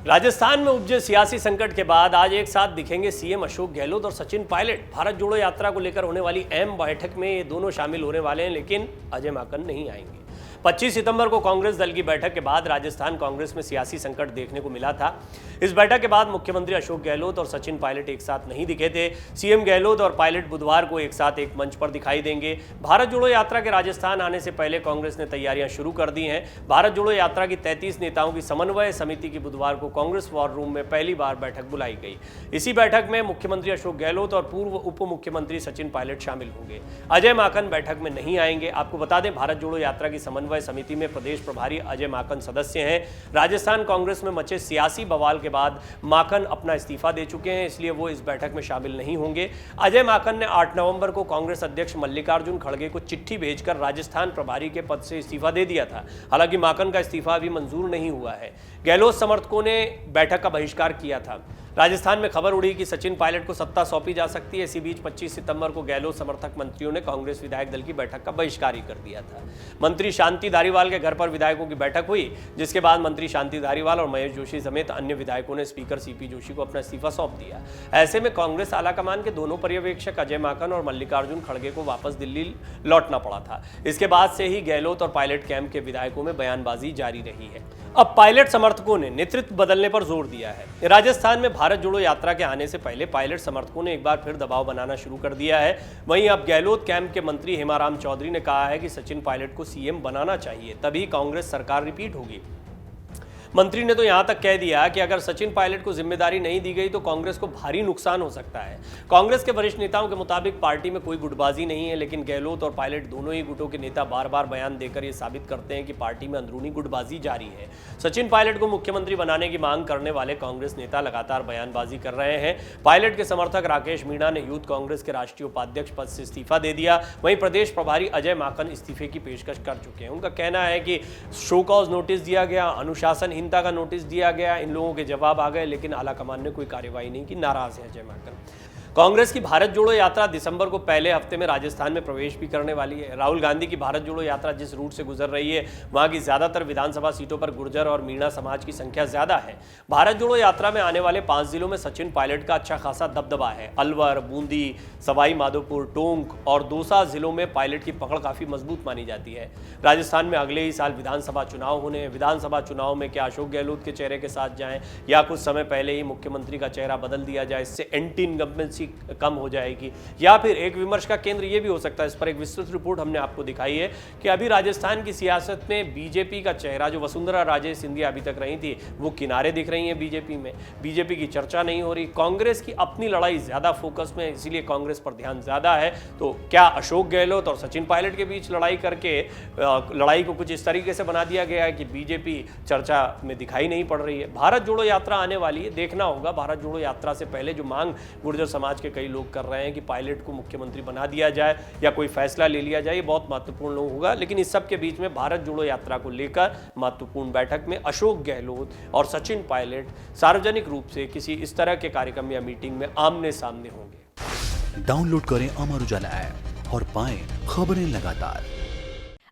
राजस्थान में उपजे सियासी संकट के बाद आज एक साथ दिखेंगे सीएम अशोक गहलोत और सचिन पायलट। भारत जोड़ो यात्रा को लेकर होने वाली अहम बैठक में ये दोनों शामिल होने वाले हैं, लेकिन अजय माकन नहीं आएंगे। 25 सितंबर को कांग्रेस दल की बैठक के बाद राजस्थान कांग्रेस में सियासी संकट देखने को मिला था। इस बैठक के बाद मुख्यमंत्री अशोक गहलोत और सचिन पायलट एक साथ नहीं दिखे थे। सीएम गहलोत और पायलट बुधवार को एक साथ एक मंच पर दिखाई देंगे। भारत जोड़ो यात्रा के राजस्थान आने से पहले कांग्रेस ने तैयारियां शुरू कर दी हैं। भारत जोड़ो यात्रा की 33 नेताओं की समन्वय समिति की बुधवार को कांग्रेस वॉर रूम में पहली बार बैठक बुलाई गई। इसी बैठक में मुख्यमंत्री अशोक गहलोत और पूर्व उप मुख्यमंत्री सचिन पायलट शामिल होंगे। अजय माकन बैठक में नहीं आएंगे। आपको बता दें, भारत जोड़ो यात्रा की समन्वय समिति में प्रदेश प्रभारी अजय माकन सदस्य हैं। राजस्थान कांग्रेस में मचे सियासी बवाल के बाद माकन अपना इस्तीफा दे चुके हैं, इसलिए वो इस बैठक में शामिल नहीं होंगे। अजय माकन ने 8 नवंबर को कांग्रेस अध्यक्ष मल्लिकार्जुन खड़गे को चिट्ठी भेजकर राजस्थान प्रभारी के पद से इस्तीफा दे दिया था। हालांकि माकन का इस्तीफा अभी मंजूर नहीं हुआ है। गहलोत समर्थकों ने बैठक का बहिष्कार किया था। राजस्थान में खबर उड़ी कि सचिन पायलट को सत्ता सौंपी जा सकती है। इसी बीच 25 सितंबर को गहलोत समर्थक मंत्रियों ने कांग्रेस विधायक दल की बैठक का बहिष्कार ही कर दिया था। मंत्री शांति धारीवाल के घर पर विधायकों की बैठक हुई, जिसके बाद मंत्री शांति धारीवाल और महेश जोशी समेत अन्य विधायकों ने स्पीकर सीपी जोशी को अपना इस्तीफा सौंप दिया। ऐसे में कांग्रेस आलाकमान के दोनों पर्यवेक्षक अजय माकन और मल्लिकार्जुन खड़गे को वापस दिल्ली लौटना पड़ा था। इसके बाद से ही गहलोत और पायलट कैंप के विधायकों में बयानबाजी जारी रही है। अब पायलट समर्थकों ने नेतृत्व बदलने पर जोर दिया है। राजस्थान में भारत जोड़ो यात्रा के आने से पहले पायलट समर्थकों ने एक बार फिर दबाव बनाना शुरू कर दिया है। वहीं अब गहलोत कैंप के मंत्री हेमाराम चौधरी ने कहा है कि सचिन पायलट को सीएम बनाना चाहिए, तभी कांग्रेस सरकार रिपीट होगी। मंत्री ने तो यहां तक कह दिया कि अगर सचिन पायलट को जिम्मेदारी नहीं दी गई तो कांग्रेस को भारी नुकसान हो सकता है। कांग्रेस के वरिष्ठ नेताओं के मुताबिक पार्टी में कोई गुटबाजी नहीं है, लेकिन गहलोत और पायलट दोनों ही गुटों के नेता बार बार बयान देकर यह साबित करते हैं कि पार्टी में अंदरूनी गुटबाजी जारी है। सचिन पायलट को मुख्यमंत्री बनाने की मांग करने वाले कांग्रेस नेता लगातार बयानबाजी कर रहे हैं। पायलट के समर्थक राकेश मीणा ने यूथ कांग्रेस के राष्ट्रीय उपाध्यक्ष पद से इस्तीफा दे दिया। वहीं प्रदेश प्रभारी अजय माकन इस्तीफे की पेशकश कर चुके हैं। उनका कहना है कि शो कॉज नोटिस दिया गया, अनुशासनहीनता का नोटिस दिया गया, इन लोगों के जवाब आ गए, लेकिन आलाकमान ने कोई कार्रवाई नहीं की। नाराज है अजय माकन। कांग्रेस की भारत जोड़ो यात्रा दिसंबर को पहले हफ्ते में राजस्थान में प्रवेश भी करने वाली है। राहुल गांधी की भारत जोड़ो यात्रा जिस रूट से गुजर रही है, वहां की ज्यादातर विधानसभा सीटों पर गुर्जर और मीणा समाज की संख्या ज्यादा है। भारत जोड़ो यात्रा में आने वाले 5 जिलों में सचिन पायलट का अच्छा खासा दबदबा है। अलवर, बूंदी, सवाई माधोपुर, टोंक और दौसा जिलों में पायलट की पकड़ काफी मजबूत मानी जाती है। राजस्थान में अगले ही साल विधानसभा चुनाव होने हैं। विधानसभा चुनाव में क्या अशोक गहलोत के चेहरे के साथ जाएं या कुछ समय पहले ही मुख्यमंत्री का चेहरा बदल दिया जाए, इससे एंटी इनकम्बेंसी कम हो जाएगी, या फिर एक विमर्श का केंद्र यह भी हो सकता है। इस पर एक विस्तृत रिपोर्ट हमने आपको दिखाई है कि अभी राजस्थान की सियासत में बीजेपी का चेहरा, जो वसुंधरा राजे सिंधिया अभी तक रही थी, वो किनारे दिख रही हैं बीजेपी में। बीजेपी की चर्चा नहीं हो रही। कांग्रेस की अपनी लड़ाई ज्यादा फोकस में, इसीलिए कांग्रेस पर ध्यान ज्यादा है। तो क्या अशोक गहलोत और सचिन पायलट के बीच लड़ाई करके लड़ाई को कुछ इस तरीके से बना दिया गया है कि बीजेपी चर्चा में दिखाई नहीं पड़ रही है। भारत जोड़ो यात्रा आने वाली है, देखना होगा। भारत जोड़ो यात्रा से पहले जो मांग गुर्जर समाज के कई लोग कर रहे हैं कि पायलट को मुख्यमंत्री बना दिया जाए या कोई फैसला ले लिया जाए, ये बहुत महत्वपूर्ण होगा। लेकिन इस सब के बीच में भारत जोड़ो यात्रा को लेकर महत्वपूर्ण बैठक में अशोक गहलोत और सचिन पायलट सार्वजनिक रूप से किसी इस तरह के कार्यक्रम या मीटिंग में आमने सामने होंगे। डाउनलोड करें अमर उजाला ऐप और पाएं खबरें लगातार।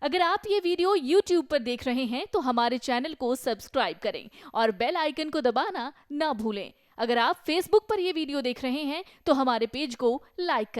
अगर आप ये वीडियो YouTube पर देख रहे हैं तो हमारे चैनल को सब्सक्राइब करें और बेल आइकन को दबाना ना भूलें। अगर आप Facebook पर यह वीडियो देख रहे हैं तो हमारे पेज को लाइक करें।